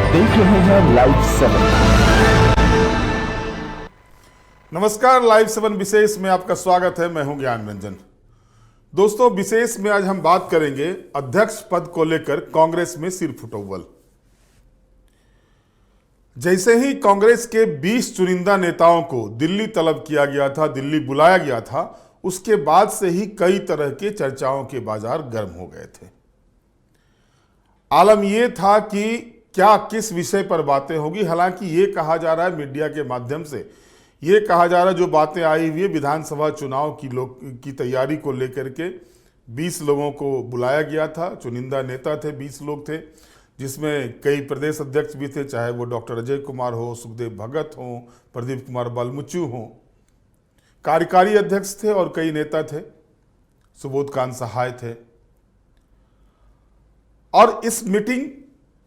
देख रहे हैं लाइव 7। नमस्कार, लाइव 7 विशेष में आपका स्वागत है। मैं हूं ज्ञान रंजन। दोस्तों, विशेष में आज हम बात करेंगे अध्यक्ष पद को लेकर कांग्रेस में सिर फुटौल। जैसे ही कांग्रेस के 20 चुनिंदा नेताओं को दिल्ली तलब किया गया था, दिल्ली बुलाया गया था, उसके बाद से ही कई तरह के चर्चाओं के बाजार गर्म हो गए थे। आलम यह था कि क्या किस विषय पर बातें होगी। हालांकि ये कहा जा रहा है मीडिया के माध्यम से, ये कहा जा रहा है जो बातें आई हुई है विधानसभा चुनाव की तैयारी को लेकर के 20 लोगों को बुलाया गया था। चुनिंदा नेता थे, 20 लोग थे, जिसमें कई प्रदेश अध्यक्ष भी थे, चाहे वो डॉक्टर अजय कुमार हो, सुखदेव भगत हो, प्रदीप कुमार बालमुचु हो, कार्यकारी अध्यक्ष थे और कई नेता थे, सुबोध कांत सहाय थे। और इस मीटिंग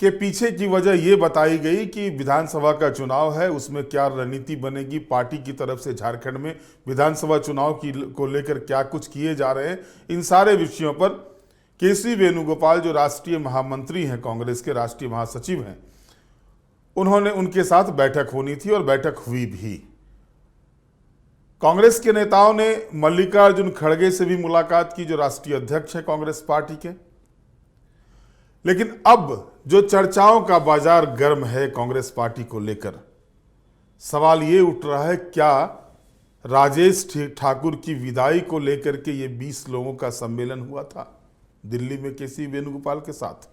के पीछे की वजह यह बताई गई कि विधानसभा का चुनाव है, उसमें क्या रणनीति बनेगी, पार्टी की तरफ से झारखंड में विधानसभा चुनाव को लेकर क्या कुछ किए जा रहे हैं। इन सारे विषयों पर केसी वेणुगोपाल, जो राष्ट्रीय महामंत्री हैं, कांग्रेस के राष्ट्रीय महासचिव हैं, उनके साथ बैठक होनी थी और बैठक हुई भी। कांग्रेस के नेताओं ने मल्लिकार्जुन खड़गे से भी मुलाकात की, जो राष्ट्रीय अध्यक्ष है कांग्रेस पार्टी के। लेकिन अब जो चर्चाओं का बाजार गर्म है कांग्रेस पार्टी को लेकर, सवाल ये उठ रहा है, क्या राजेश ठाकुर की विदाई को लेकर के ये 20 लोगों का सम्मेलन हुआ था दिल्ली में केसी वेणुगोपाल के साथ।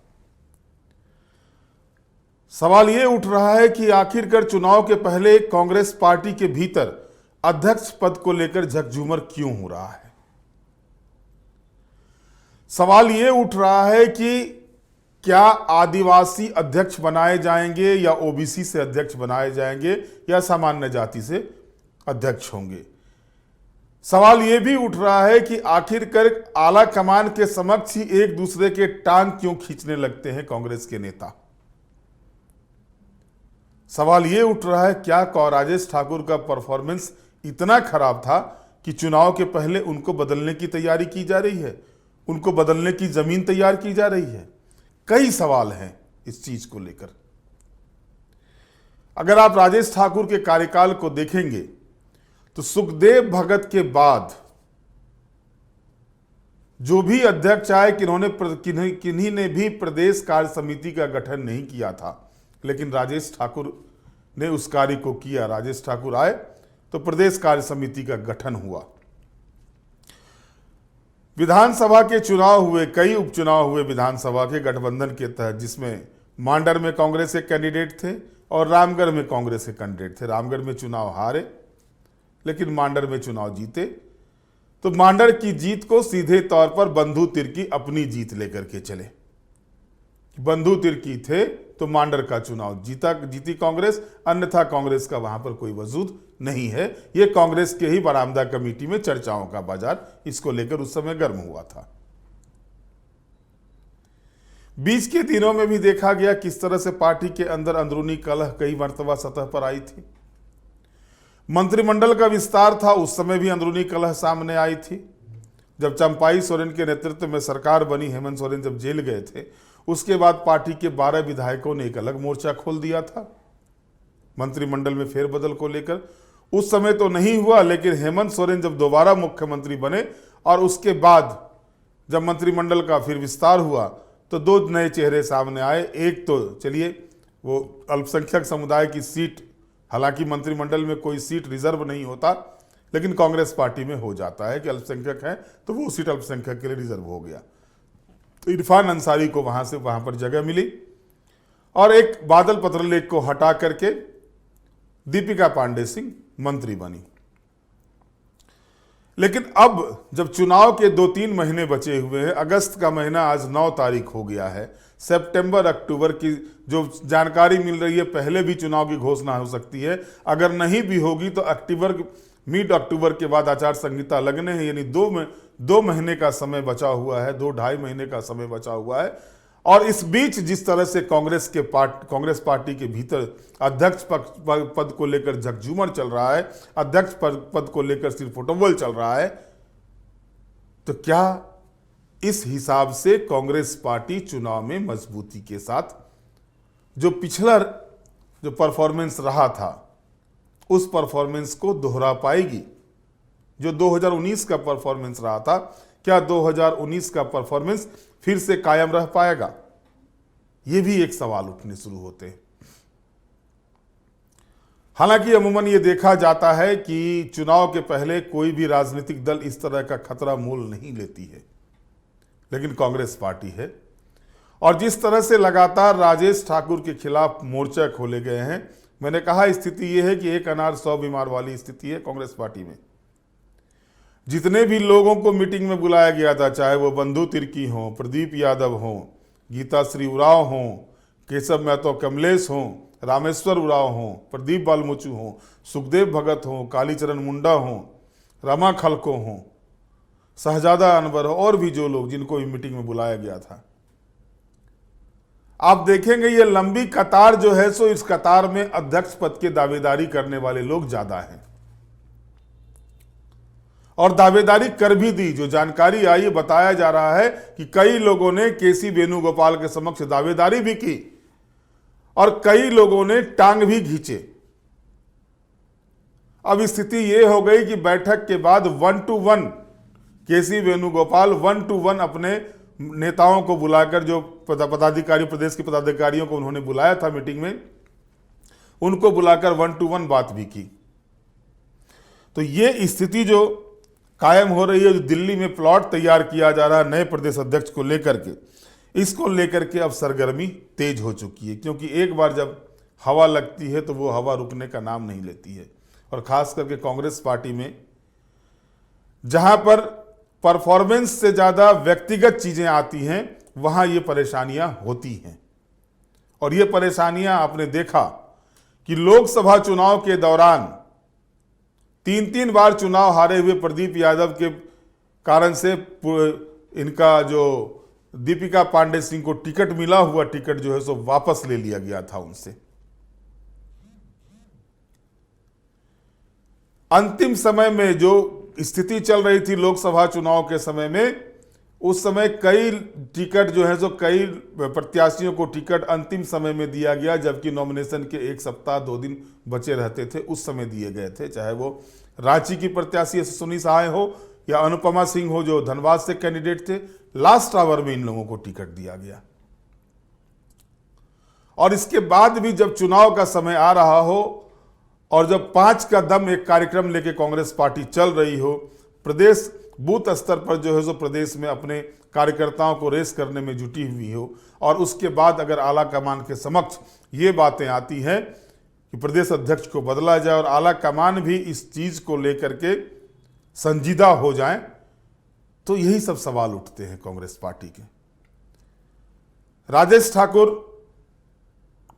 सवाल ये उठ रहा है कि आखिरकार चुनाव के पहले कांग्रेस पार्टी के भीतर अध्यक्ष पद को लेकर झकझूमर क्यों हो रहा है। सवाल ये उठ रहा है कि क्या आदिवासी अध्यक्ष बनाए जाएंगे या ओबीसी से अध्यक्ष बनाए जाएंगे या सामान्य जाति से अध्यक्ष होंगे। सवाल यह भी उठ रहा है कि आखिरकार आला कमान के समक्ष ही एक दूसरे के टांग क्यों खींचने लगते हैं कांग्रेस के नेता। सवाल यह उठ रहा है, क्या राजेश ठाकुर का परफॉर्मेंस इतना खराब था कि चुनाव के पहले उनको बदलने की तैयारी की जा रही है, उनको बदलने की जमीन तैयार की जा रही है। कई सवाल हैं इस चीज को लेकर। अगर आप राजेश ठाकुर के कार्यकाल को देखेंगे तो सुखदेव भगत के बाद जो भी अध्यक्ष आए, किन्हीं ने भी प्रदेश कार्य समिति का गठन नहीं किया था, लेकिन राजेश ठाकुर ने उस कार्य को किया। राजेश ठाकुर आए तो प्रदेश कार्य समिति का गठन हुआ। विधानसभा के चुनाव हुए, कई उपचुनाव हुए विधानसभा के गठबंधन के तहत, जिसमें मांडर में कांग्रेस के कैंडिडेट थे और रामगढ़ में कांग्रेस के कैंडिडेट थे। रामगढ़ में चुनाव हारे लेकिन मांडर में चुनाव जीते। तो मांडर की जीत को सीधे तौर पर बंधु तिर्की अपनी जीत लेकर के चले। बंधु तिर्की थे तो मांडर का चुनाव जीती कांग्रेस, अन्यथा कांग्रेस का वहां पर कोई वजूद नहीं है। यह कांग्रेस के ही बरामदा कमेटी में चर्चाओं का बाजार इसको लेकर उस समय गर्म हुआ था। बीच के दिनों में भी देखा गया किस तरह से पार्टी के अंदर अंदरूनी कलह कई मर्तबा सतह पर आई थी। मंत्रिमंडल का विस्तार था, उस समय भी अंदरूनी कलह सामने आई थी। जब चंपाई सोरेन के नेतृत्व में सरकार बनी, हेमंत सोरेन जब जेल गए थे, उसके बाद पार्टी के 12 विधायकों ने एक अलग मोर्चा खोल दिया था मंत्रिमंडल में फेरबदल को लेकर। उस समय तो नहीं हुआ, लेकिन हेमंत सोरेन जब दोबारा मुख्यमंत्री बने और उसके बाद जब मंत्रिमंडल का फिर विस्तार हुआ तो 2 नए चेहरे सामने आए। एक तो चलिए वो अल्पसंख्यक समुदाय की सीट, हालांकि मंत्रिमंडल में कोई सीट रिजर्व नहीं होता, लेकिन कांग्रेस पार्टी में हो जाता है कि अल्पसंख्यक है तो वो सीट अल्पसंख्यक के लिए रिजर्व हो गया। तो इरफान अंसारी को वहां पर जगह मिली और एक बादल पत्रलेख को हटा करके दीपिका पांडे सिंह मंत्री बनी। लेकिन अब जब चुनाव के 2-3 महीने बचे हुए हैं, अगस्त का महीना आज 9 तारीख हो गया है, सितंबर अक्टूबर की जो जानकारी मिल रही है, पहले भी चुनाव की घोषणा हो सकती है। अगर नहीं भी होगी तो मिड अक्टूबर के बाद आचार संहिता लगने हैं, यानी 2 महीने का समय बचा हुआ है, 2-2.5 महीने का समय बचा हुआ है। और इस बीच जिस तरह से कांग्रेस पार्टी के भीतर अध्यक्ष पद को लेकर झकझूमर चल रहा है, अध्यक्ष पद को लेकर सिर फुटबॉल चल रहा है, तो क्या इस हिसाब से कांग्रेस पार्टी चुनाव में मजबूती के साथ जो पिछला जो परफॉर्मेंस रहा था उस परफॉर्मेंस को दोहरा पाएगी? जो 2019 का परफॉर्मेंस रहा था, क्या 2019 का परफॉर्मेंस फिर से कायम रह पाएगा? ये भी एक सवाल उठने शुरू होते हैं। हालांकि अमूमन ये देखा जाता है कि चुनाव के पहले कोई भी राजनीतिक दल इस तरह का खतरा मोल नहीं लेती है, लेकिन कांग्रेस पार्टी है। और जिस तरह से लगातार राजेश ठाकुर के खिलाफ मोर्चा खोले गए हैं, मैंने कहा स्थिति यह है कि एक अनार 100 बीमार वाली स्थिति है कांग्रेस पार्टी में। जितने भी लोगों को मीटिंग में बुलाया गया था, चाहे वो बंधु तिर्की हों, प्रदीप यादव हों, गीता श्री उरांव हों, केशव महतो कमलेश हों, रामेश्वर उरांव हों, प्रदीप बालमुचु हों, सुखदेव भगत हों, कालीचरण मुंडा हों, रमा खलको हों, शहजादा अनवर हो, और भी जो लोग जिनको भी मीटिंग में बुलाया गया था, आप देखेंगे ये लंबी कतार जो है सो इस कतार में अध्यक्ष पद के दावेदारी करने वाले लोग ज्यादा हैं और दावेदारी कर भी दी। जो जानकारी आई, बताया जा रहा है कि कई लोगों ने केसी वेणुगोपाल के समक्ष दावेदारी भी की और कई लोगों ने टांग भी खींचे। अब स्थिति यह हो गई कि बैठक के बाद 1-to-1 केसी वेणुगोपाल 1-to-1 अपने नेताओं को बुलाकर, जो पदाधिकारी, प्रदेश के पदाधिकारियों को उन्होंने बुलाया था मीटिंग में, उनको बुलाकर 1-to-1 बात भी की। तो ये स्थिति जो कायम हो रही है, जो दिल्ली में प्लॉट तैयार किया जा रहा है नए प्रदेश अध्यक्ष को लेकर के, इसको लेकर के अब सरगर्मी तेज हो चुकी है। क्योंकि एक बार जब हवा लगती है तो वो हवा रुकने का नाम नहीं लेती है। और खास करके कांग्रेस पार्टी में, जहां पर परफॉर्मेंस से ज्यादा व्यक्तिगत चीजें आती हैं, वहां ये परेशानियां होती हैं। और ये परेशानियां आपने देखा कि लोकसभा चुनाव के दौरान 3-3 बार चुनाव हारे हुए प्रदीप यादव के कारण से इनका जो दीपिका पांडे सिंह को टिकट मिला हुआ टिकट जो है सो वापस ले लिया गया था उनसे। अंतिम समय में जो स्थिति चल रही थी लोकसभा चुनाव के समय में, उस समय कई टिकट जो है सो कई प्रत्याशियों को टिकट अंतिम समय में दिया गया, जबकि नॉमिनेशन के 1 सप्ताह 2 दिन बचे रहते थे, उस समय दिए गए थे। चाहे वो रांची की प्रत्याशी यशस्विनी सहाय हो या अनुपमा सिंह हो जो धनबाद से कैंडिडेट थे, लास्ट आवर में इन लोगों को टिकट दिया गया। और इसके बाद भी जब चुनाव का समय आ रहा हो और जब 5 का दम एक कार्यक्रम लेके कांग्रेस पार्टी चल रही हो, प्रदेश बूथ स्तर पर जो है सो प्रदेश में अपने कार्यकर्ताओं को रेस करने में जुटी हुई हो, और उसके बाद अगर आला कमान के समक्ष ये बातें आती हैं कि प्रदेश अध्यक्ष को बदला जाए और आला कमान भी इस चीज को लेकर के संजीदा हो जाए, तो यही सब सवाल उठते हैं कांग्रेस पार्टी के। राजेश ठाकुर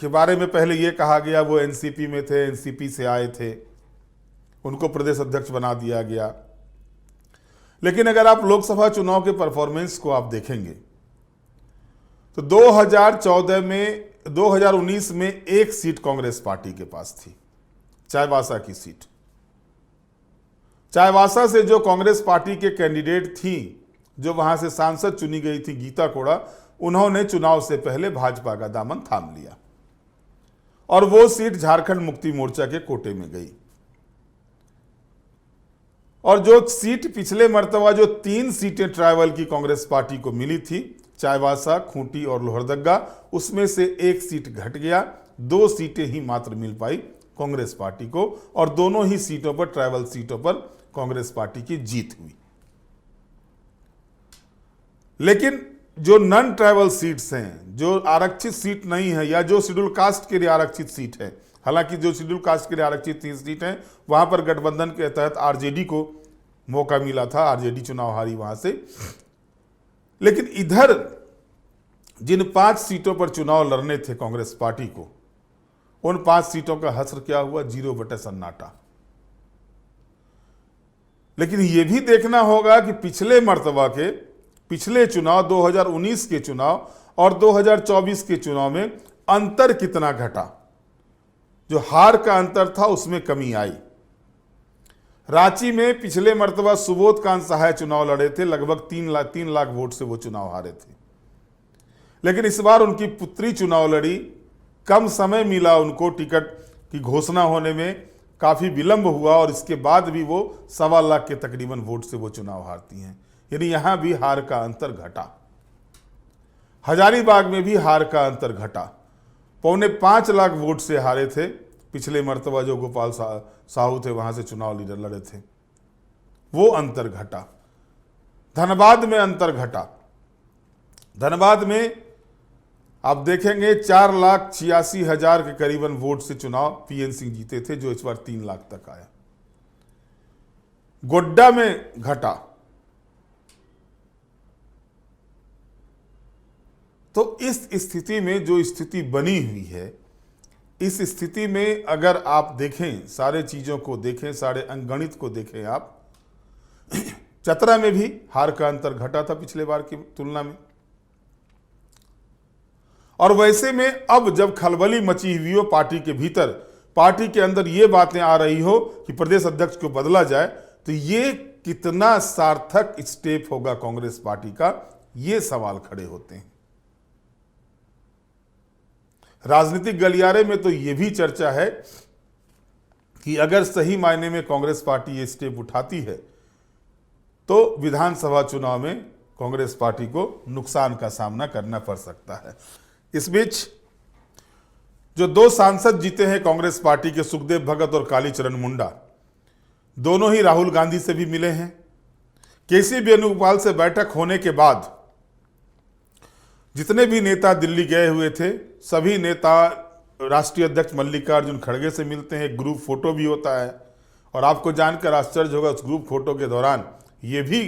के बारे में पहले यह कहा गया वो एनसीपी में थे, एनसीपी से आए थे, उनको प्रदेश अध्यक्ष बना दिया गया। लेकिन अगर आप लोकसभा चुनाव के परफॉर्मेंस को आप देखेंगे तो 2019 में एक सीट कांग्रेस पार्टी के पास थी, चाईबासा की सीट। चाईबासा से जो कांग्रेस पार्टी के कैंडिडेट थी, जो वहां से सांसद चुनी गई थी गीता कोड़ा, उन्होंने चुनाव से पहले भाजपा का दामन थाम लिया और वो सीट झारखंड मुक्ति मोर्चा के कोटे में गई। और जो सीट पिछले मर्तबा जो 3 सीटें ट्राइबल की कांग्रेस पार्टी को मिली थी, चाईबासा, खूंटी और लोहरदगा, उसमें से 1 सीट घट गया, 2 सीटें ही मात्र मिल पाई कांग्रेस पार्टी को, और दोनों ही सीटों पर, ट्राइबल सीटों पर कांग्रेस पार्टी की जीत हुई। लेकिन जो नॉन ट्राइबल सीट्स हैं, जो आरक्षित सीट नहीं है या जो शेड्यूल कास्ट के लिए आरक्षित सीट है, हालांकि जो शेड्यूल कास्ट के लिए आरक्षित 3 सीट हैं, वहां पर गठबंधन के तहत आरजेडी को मौका मिला था, आरजेडी चुनाव हारी वहां से। लेकिन इधर जिन 5 सीटों पर चुनाव लड़ने थे कांग्रेस पार्टी को, उन 5 सीटों का हश्र क्या हुआ? 0 बटे सन्नाटा। लेकिन यह भी देखना होगा कि पिछले मर्तबा के, पिछले चुनाव 2019 के चुनाव और 2024 के चुनाव में अंतर कितना घटा। जो हार का अंतर था उसमें कमी आई। रांची में पिछले मर्तबा सुबोध कांत सहाय चुनाव लड़े थे, लगभग 3 लाख वोट से वो चुनाव हारे थे। लेकिन इस बार उनकी पुत्री चुनाव लड़ी कम समय मिला उनको टिकट की घोषणा होने में, काफ़ी विलंब हुआ और इसके बाद भी वो 1.25 लाख के तकरीबन वोट से वो चुनाव हारती हैं। यानी यहाँ भी हार का अंतर घटा। हजारीबाग में भी हार का अंतर घटा। 4.25 लाख वोट से हारे थे पिछले मर्तबा जो गोपाल साहू थे, वहाँ से चुनाव लीडर लड़े थे, वो अंतर घटा। धनबाद में अंतर घटा। धनबाद में आप देखेंगे 4,86,000 के करीबन वोट से चुनाव पीएन सिंह जीते थे, जो इस बार 3 लाख तक आया। गोड्डा में घटा। तो इस स्थिति में जो स्थिति बनी हुई है, इस स्थिति में अगर आप देखें, सारे चीजों को देखें, सारे अंकगणित को देखें आप, चतरा में भी हार का अंतर घटा था पिछले बार की तुलना में। और वैसे में अब जब खलबली मची हुई हो पार्टी के भीतर, पार्टी के अंदर ये बातें आ रही हो कि प्रदेश अध्यक्ष को बदला जाए, तो ये कितना सार्थक स्टेप होगा कांग्रेस पार्टी का, ये सवाल खड़े होते हैं। राजनीतिक गलियारे में तो ये भी चर्चा है कि अगर सही मायने में कांग्रेस पार्टी ये स्टेप उठाती है तो विधानसभा चुनाव में कांग्रेस पार्टी को नुकसान का सामना करना पड़ सकता है। इस बीच जो 2 सांसद जीते हैं कांग्रेस पार्टी के, सुखदेव भगत और कालीचरण मुंडा, दोनों ही राहुल गांधी से भी मिले हैं। केसी वेणुगोपाल से बैठक होने के बाद जितने भी नेता दिल्ली गए हुए थे, सभी नेता राष्ट्रीय अध्यक्ष मल्लिकार्जुन खड़गे से मिलते हैं। ग्रुप फोटो भी होता है और आपको जानकर आश्चर्य होगा, उस ग्रुप फोटो के दौरान ये भी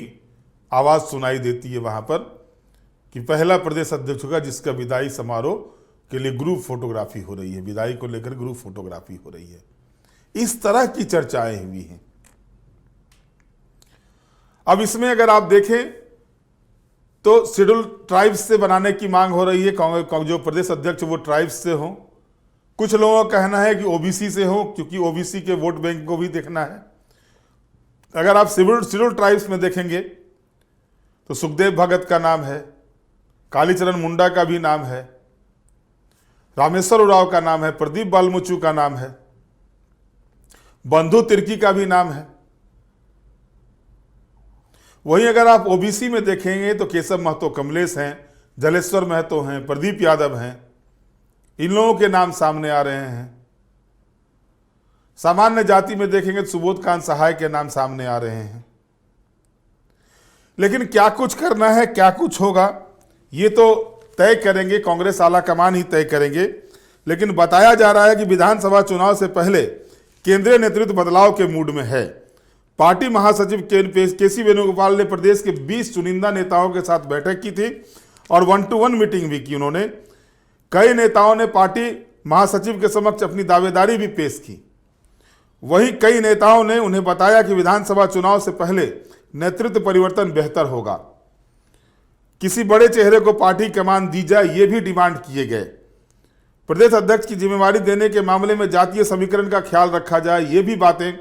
आवाज़ सुनाई देती है वहाँ पर कि पहला प्रदेश अध्यक्ष होगा जिसका विदाई समारोह के लिए ग्रुप फोटोग्राफी हो रही है, विदाई को लेकर ग्रुप फोटोग्राफी हो रही है। इस तरह की चर्चाएं हुई हैं। अब इसमें अगर आप देखें तो शेड्यूल ट्राइब्स से बनाने की मांग हो रही है, जो प्रदेश अध्यक्ष वो ट्राइब्स से हो। कुछ लोगों का कहना है कि ओबीसी से हो, क्योंकि ओबीसी के वोट बैंक को भी देखना है। अगर आप शेड्यूल ट्राइब्स में देखेंगे तो सुखदेव भगत का नाम है, कालीचरण मुंडा का भी नाम है, रामेश्वर उरांव का नाम है, प्रदीप बालमुचू का नाम है, बंधु तिर्की का भी नाम है। वहीं अगर आप ओबीसी में देखेंगे तो केशव महतो कमलेश हैं, जलेश्वर महतो हैं, प्रदीप यादव हैं, इन लोगों के नाम सामने आ रहे हैं। सामान्य जाति में देखेंगे तो सुबोध कांत सहाय के नाम सामने आ रहे हैं। लेकिन क्या कुछ करना है, क्या कुछ होगा, ये तो तय करेंगे, कांग्रेस आला कमान ही तय करेंगे। लेकिन बताया जा रहा है कि विधानसभा चुनाव से पहले केंद्रीय नेतृत्व बदलाव के मूड में है। पार्टी महासचिव केसी वेणुगोपाल ने प्रदेश के 20 चुनिंदा नेताओं के साथ बैठक की थी और 1-to-1 मीटिंग भी की उन्होंने। कई नेताओं ने पार्टी महासचिव के समक्ष अपनी दावेदारी भी पेश की। वहीं कई नेताओं ने उन्हें बताया कि विधानसभा चुनाव से पहले नेतृत्व परिवर्तन बेहतर होगा, किसी बड़े चेहरे को पार्टी कमान दी जाए, ये भी डिमांड किए गए। प्रदेश अध्यक्ष की जिम्मेवारी देने के मामले में जातीय समीकरण का ख्याल रखा जाए, ये भी बातें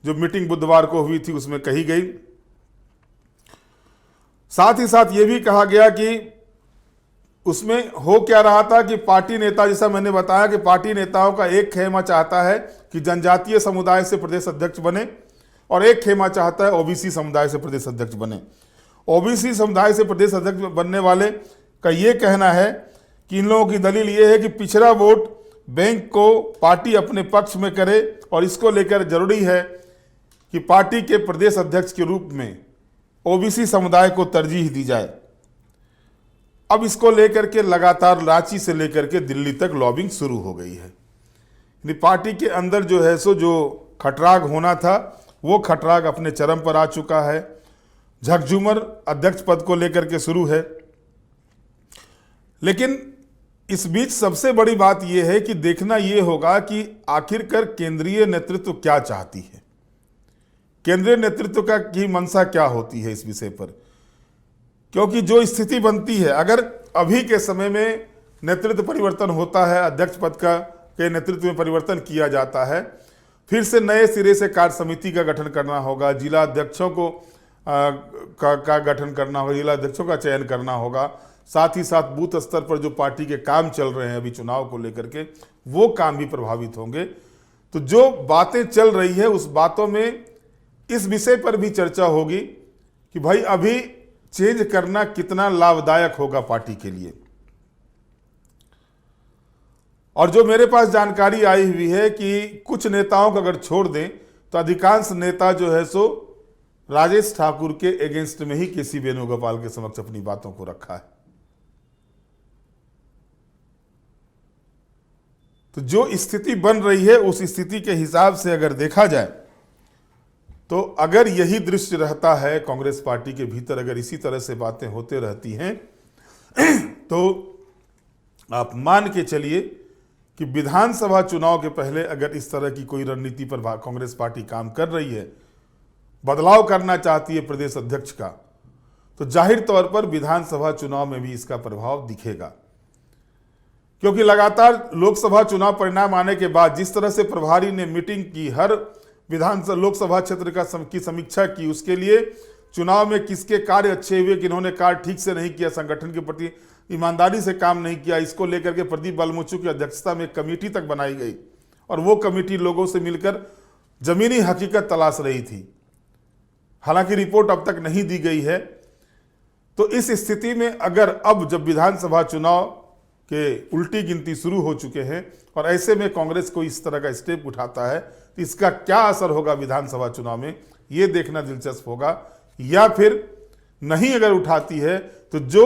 जो मीटिंग बुधवार को हुई थी उसमें कही गई। साथ ही साथ ये भी कहा गया कि उसमें हो क्या रहा था कि पार्टी नेता, जैसा मैंने बताया कि पार्टी नेताओं का एक खेमा चाहता है कि जनजातीय समुदाय से प्रदेश अध्यक्ष बने और एक खेमा चाहता है ओबीसी समुदाय से प्रदेश अध्यक्ष बने। ओबीसी समुदाय से प्रदेश अध्यक्ष बनने वाले का ये कहना है कि इन लोगों की दलील ये है कि पिछड़ा वोट बैंक को पार्टी अपने पक्ष में करे और इसको लेकर जरूरी है कि पार्टी के प्रदेश अध्यक्ष के रूप में ओबीसी समुदाय को तरजीह दी जाए। अब इसको लेकर के लगातार रांची से लेकर के दिल्ली तक लॉबिंग शुरू हो गई है। पार्टी के अंदर जो है सो जो खटराग होना था वो खटराग अपने चरम पर आ चुका है। झकझूमर अध्यक्ष पद को लेकर के शुरू है। लेकिन इस बीच सबसे बड़ी बात यह है कि देखना यह होगा कि आखिरकार केंद्रीय नेतृत्व क्या चाहती है, केंद्रीय नेतृत्व का की मंशा क्या होती है इस विषय पर। क्योंकि जो स्थिति बनती है, अगर अभी के समय में नेतृत्व परिवर्तन होता है, अध्यक्ष पद के नेतृत्व में परिवर्तन किया जाता है, फिर से नए सिरे से कार्य समिति का गठन करना होगा, जिला अध्यक्षों को का गठन करना होगा, जिला अध्यक्षों का चयन करना होगा, साथ ही साथ बूथ स्तर पर जो पार्टी के काम चल रहे हैं अभी चुनाव को लेकर के, वो काम भी प्रभावित होंगे। तो जो बातें चल रही है उस बातों में इस विषय पर भी चर्चा होगी कि भाई अभी चेंज करना कितना लाभदायक होगा पार्टी के लिए। और जो मेरे पास जानकारी आई हुई है कि कुछ नेताओं को अगर छोड़ दें तो अधिकांश नेता जो है सो राजेश ठाकुर के अगेंस्ट में ही केसी वेणुगोपाल के समक्ष अपनी बातों को रखा है। तो जो स्थिति बन रही है उस स्थिति के हिसाब से अगर देखा जाए तो अगर यही दृश्य रहता है कांग्रेस पार्टी के भीतर, अगर इसी तरह से बातें होते रहती हैं तो आप मान के चलिए कि विधानसभा चुनाव के पहले अगर इस तरह की कोई रणनीति पर कांग्रेस पार्टी काम कर रही है, बदलाव करना चाहती है प्रदेश अध्यक्ष का, तो जाहिर तौर पर विधानसभा चुनाव में भी इसका प्रभाव दिखेगा। क्योंकि लगातार लोकसभा चुनाव परिणाम आने के बाद जिस तरह से प्रभारी ने मीटिंग की, हर विधानसभा लोकसभा क्षेत्र की समीक्षा की, उसके लिए चुनाव में किसके कार्य अच्छे हुए, किन्होंने कार्य ठीक से नहीं किया, संगठन के प्रति ईमानदारी से काम नहीं किया, इसको लेकर के प्रदीप बलमुचु की अध्यक्षता में एक कमेटी तक बनाई गई और वो कमेटी लोगों से मिलकर जमीनी हकीकत तलाश रही थी। हालांकि रिपोर्ट अब तक नहीं दी गई है। तो इस स्थिति में अगर अब जब विधानसभा चुनाव के उल्टी गिनती शुरू हो चुके हैं और ऐसे में कांग्रेस को इस तरह का स्टेप उठाता है तो इसका क्या असर होगा विधानसभा चुनाव में, ये देखना दिलचस्प होगा। या फिर नहीं अगर उठाती है तो जो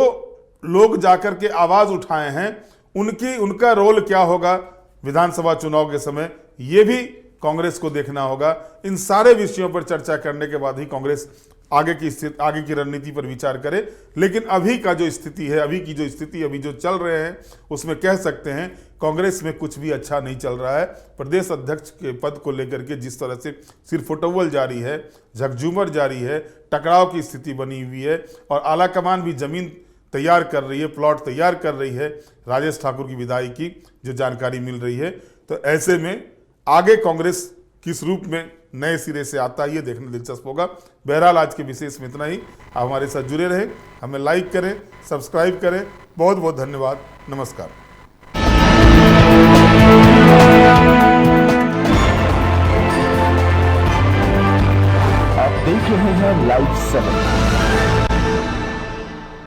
लोग जाकर के आवाज उठाए हैं उनका रोल क्या होगा विधानसभा चुनाव के समय, ये भी कांग्रेस को देखना होगा। इन सारे विषयों पर चर्चा करने के बाद ही कांग्रेस आगे की रणनीति पर विचार करे। लेकिन अभी का जो स्थिति है, अभी जो चल रहे हैं उसमें कह सकते हैं कांग्रेस में कुछ भी अच्छा नहीं चल रहा है। प्रदेश अध्यक्ष के पद को लेकर के जिस तरह से सिरफुटौल जारी है, झकझूमर जारी है, टकराव की स्थिति बनी हुई है और आलाकमान भी जमीन तैयार कर रही है, प्लॉट तैयार कर रही है राजेश ठाकुर की विदाई की जो जानकारी मिल रही है। तो ऐसे में आगे कांग्रेस किस रूप में नए सिरे से आता है ये देखना दिलचस्प होगा। बहरहाल आज के विशेष में इतना ही। आप हमारे साथ जुड़े रहें, हमें लाइक करें, सब्सक्राइब करें। बहुत बहुत धन्यवाद। नमस्कार। आप देख रहे हैं लाइव 7।